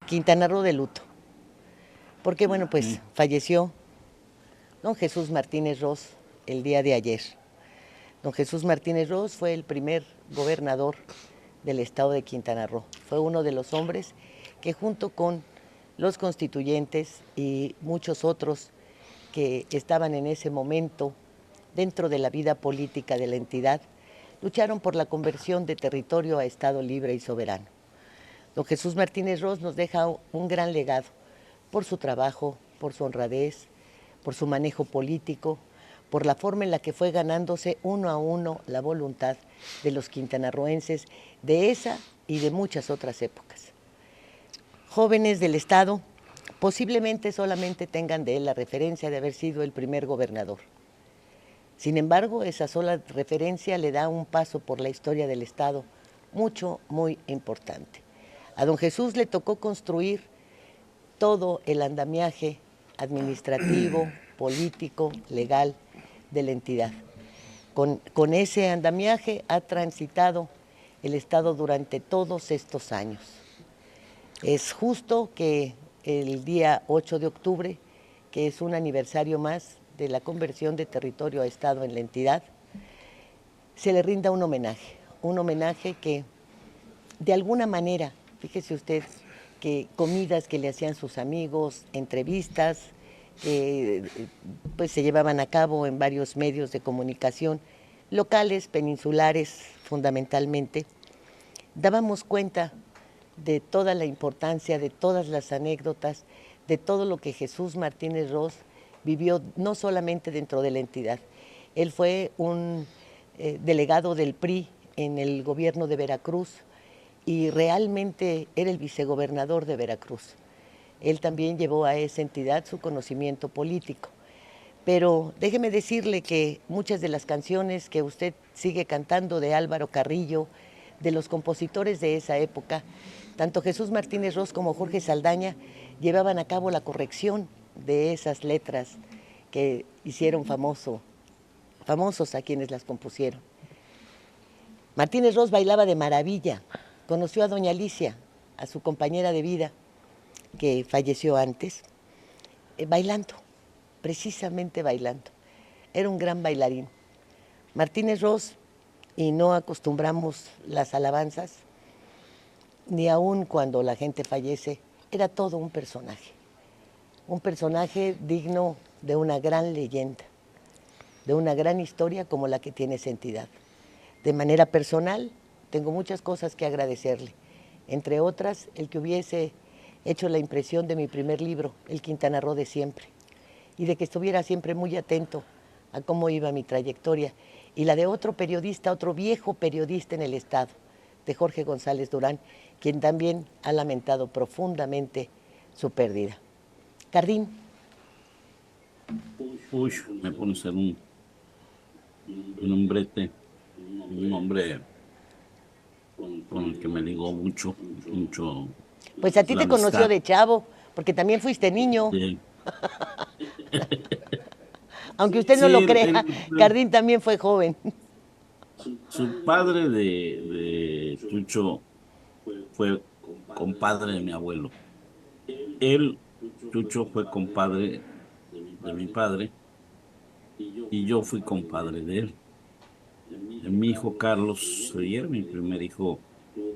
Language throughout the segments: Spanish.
Quintana Roo de luto, porque bueno, pues falleció don Jesús Martínez Ros el día de ayer. Don Jesús Martínez Ros fue el primer gobernador del estado de Quintana Roo. Fue uno de los hombres que junto con los constituyentes y muchos otros que estaban en ese momento dentro de la vida política de la entidad, lucharon por la conversión de territorio a estado libre y soberano. Don Jesús Martínez Ros nos deja un gran legado por su trabajo, por su honradez, por su manejo político, por la forma en la que fue ganándose uno a uno la voluntad de los quintanarroenses de esa y de muchas otras épocas. Jóvenes del estado posiblemente solamente tengan de él la referencia de haber sido el primer gobernador. Sin embargo, esa sola referencia le da un paso por la historia del estado muy importante. A don Jesús le tocó construir todo el andamiaje administrativo, político, legal de la entidad. Con ese andamiaje ha transitado el estado durante todos estos años. Es justo que el día 8 de octubre, que es un aniversario más de la conversión de territorio a estado en la entidad, se le rinda un homenaje que de alguna manera, fíjese usted, que comidas que le hacían sus amigos, entrevistas que pues se llevaban a cabo en varios medios de comunicación, locales, peninsulares fundamentalmente, dábamos cuenta de toda la importancia, de todas las anécdotas, de todo lo que Jesús Martínez Ros vivió, no solamente dentro de la entidad. Él fue un delegado del PRI en el gobierno de Veracruz y realmente era el vicegobernador de Veracruz. Él también llevó a esa entidad su conocimiento político. Pero déjeme decirle que muchas de las canciones que usted sigue cantando de Álvaro Carrillo, de los compositores de esa época, tanto Jesús Martínez Ros como Jorge Saldaña llevaban a cabo la corrección de esas letras que hicieron famosos a quienes las compusieron. Martínez Ros bailaba de maravilla, conoció a doña Alicia, a su compañera de vida, que falleció antes, bailando, precisamente bailando. Era un gran bailarín. Martínez Ros, y no acostumbramos las alabanzas, ni aun cuando la gente fallece, era todo un personaje digno de una gran leyenda, de una gran historia como la que tiene esa entidad. De manera personal, tengo muchas cosas que agradecerle, entre otras, el que hubiese hecho la impresión de mi primer libro, El Quintana Roo de siempre, y de que estuviera siempre muy atento a cómo iba mi trayectoria, y la de otro periodista, otro viejo periodista en el estado, de Jorge González Durán, quien también ha lamentado profundamente su pérdida. Cardín. Uy, me pone a ser un hombrete, un hombre con el que me ligó mucho. Pues a ti La te conoció amistad. de chavo, porque también fuiste niño. Sí, Aunque usted no sí, lo crea, Cardín también fue joven. su padre de Chucho fue compadre de mi abuelo. Él, Chucho, fue compadre de mi padre y yo fui compadre de él. Mi hijo Carlos Rier, mi primer hijo,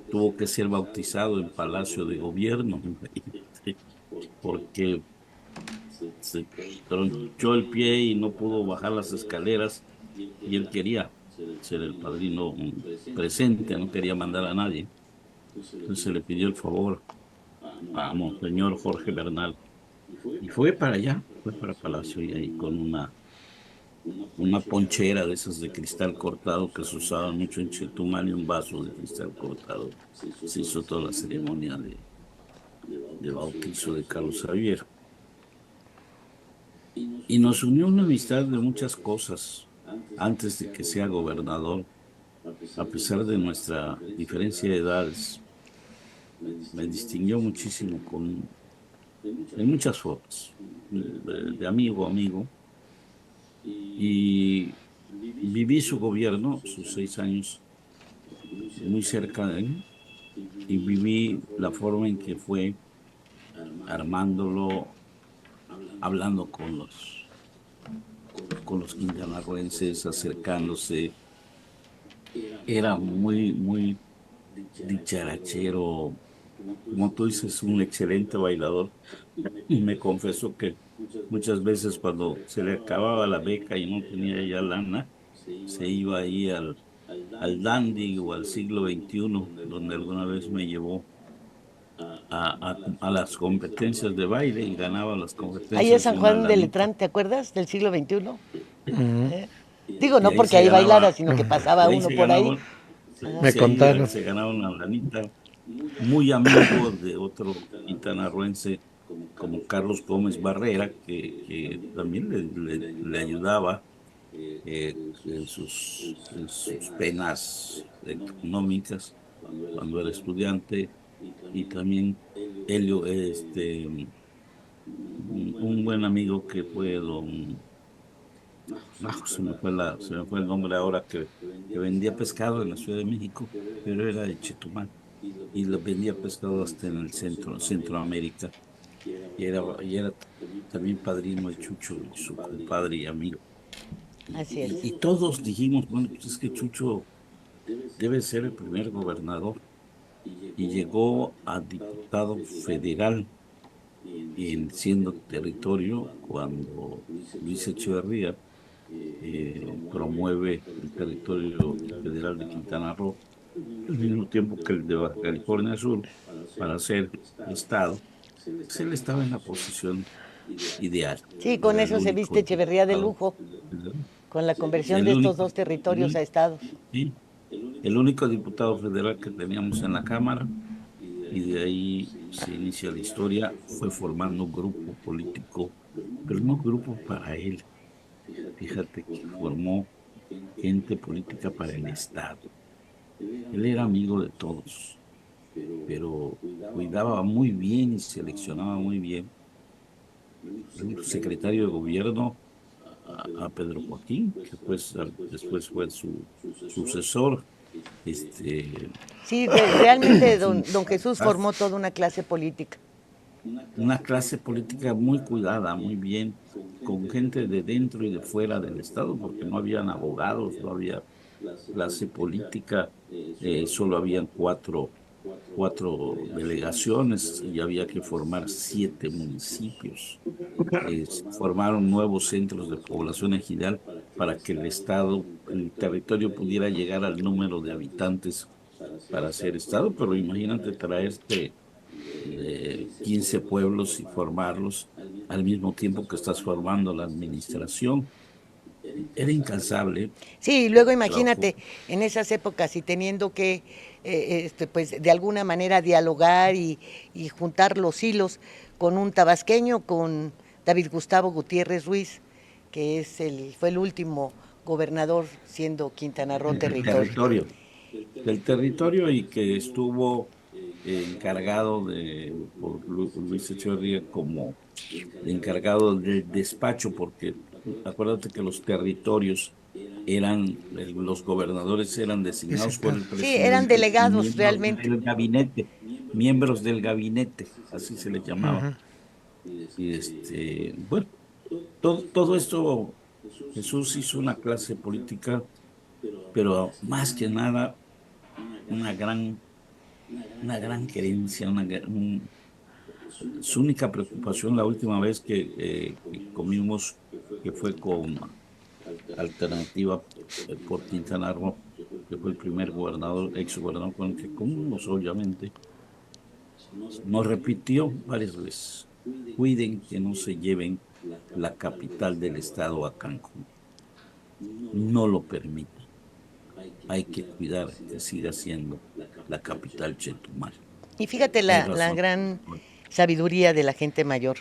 tuvo que ser bautizado en Palacio de Gobierno, porque se tronchó el pie y no pudo bajar las escaleras y él quería ser el padrino presente, no quería mandar a nadie. Entonces se le pidió el favor a Monseñor Jorge Bernal y fue para allá, fue para Palacio y ahí con una ponchera de esas de cristal cortado que se usaban mucho en Chetumal y un vaso de cristal cortado. Se hizo toda la ceremonia de bautizo de Carlos Javier. Y nos unió una amistad de muchas cosas antes de que sea gobernador, a pesar de nuestra diferencia de edades. Me distinguió muchísimo en muchas formas, de amigo a amigo. Y viví su gobierno, sus 6 años, muy cerca de él, y viví la forma en que fue armándolo, hablando con los quintanarroenses, acercándose. Era muy, muy dicharachero, como tú dices, un excelente bailador. Y me confesó que muchas veces cuando se le acababa la beca y no tenía ya lana, se iba ahí al Dandy o al siglo XXI, donde alguna vez me llevó a las competencias de baile y ganaba las Ahí es competencias y San una Juan de lanita. Letrán, ¿te acuerdas? Del siglo XXI. Mm, ¿Eh? Digo, Y no ahí porque se ahí bailara, ganaba, sino que y pasaba ahí uno se por ahí. ganaba, me ahí contaron. se ganaba una lanita. Muy amigo de otro quintanarroense como Carlos Gómez Barrera, que también le ayudaba en sus penas económicas cuando era estudiante, y también Helio, un buen amigo que fue se me fue el nombre ahora, que vendía pescado en la Ciudad de México, pero era de Chetumal, y lo vendía pescado hasta en el Centroamérica, y era también padrino de Chucho y su compadre y amigo. Así Y, es. y todos dijimos, bueno, pues es que Chucho debe ser el primer gobernador, y llegó a diputado federal siendo territorio cuando Luis Echeverría promueve el territorio federal de Quintana Roo al mismo tiempo que el de Baja California Sur para ser estado. Pues él estaba en la posición ideal. Sí, con Era el eso se único viste Echeverría de diputado, lujo, con la conversión de el estos único, dos territorios el, a estados. sí, el único diputado federal que teníamos en la Cámara, y de ahí se inicia la historia. Fue formando un grupo político, pero no grupo para él. Fíjate que formó gente política para el Estado. Él era amigo de todos, pero cuidaba muy bien y seleccionaba muy bien el secretario de gobierno a Pedro Joaquín, que pues después fue su sucesor. Este, Sí, realmente sí, don Jesús formó toda una clase política. una clase política muy cuidada, muy bien, con gente de dentro y de fuera del Estado, porque no habían abogados, no había clase política, solo habían cuatro delegaciones y había que formar 7 municipios. Formaron nuevos centros de población ejidal para que el Estado, el territorio pudiera llegar al número de habitantes para ser Estado, pero imagínate traerte 15 pueblos y formarlos al mismo tiempo que estás formando la administración. Era incansable Sí, y luego el trabajo. imagínate en esas épocas y teniendo que, pues, de alguna manera dialogar y juntar los hilos con un tabasqueño, con David Gustavo Gutiérrez Ruiz, que fue el último gobernador siendo Quintana Roo del territorio. territorio, del territorio, y que estuvo encargado por Luis Echeverría como encargado del despacho, porque acuérdate que los territorios los gobernadores eran designados por el Designados. Sí, eran presidente y delegados realmente. miembros del gabinete, así se les llamaba. Ujú. Y bueno, todo esto, Jesús hizo una clase política, pero más que nada una gran, una gran querencia, su única preocupación la última vez que comimos, que fue con Alternativa por Quintana Roo, que fue el primer ex gobernador con el que comimos, obviamente, nos repitió varias veces: cuiden que no se lleven la capital del estado a Cancún, no lo permitan, hay que cuidar que siga siendo la capital Chetumal. Y fíjate Hay la razón. gran sabiduría de la gente mayor.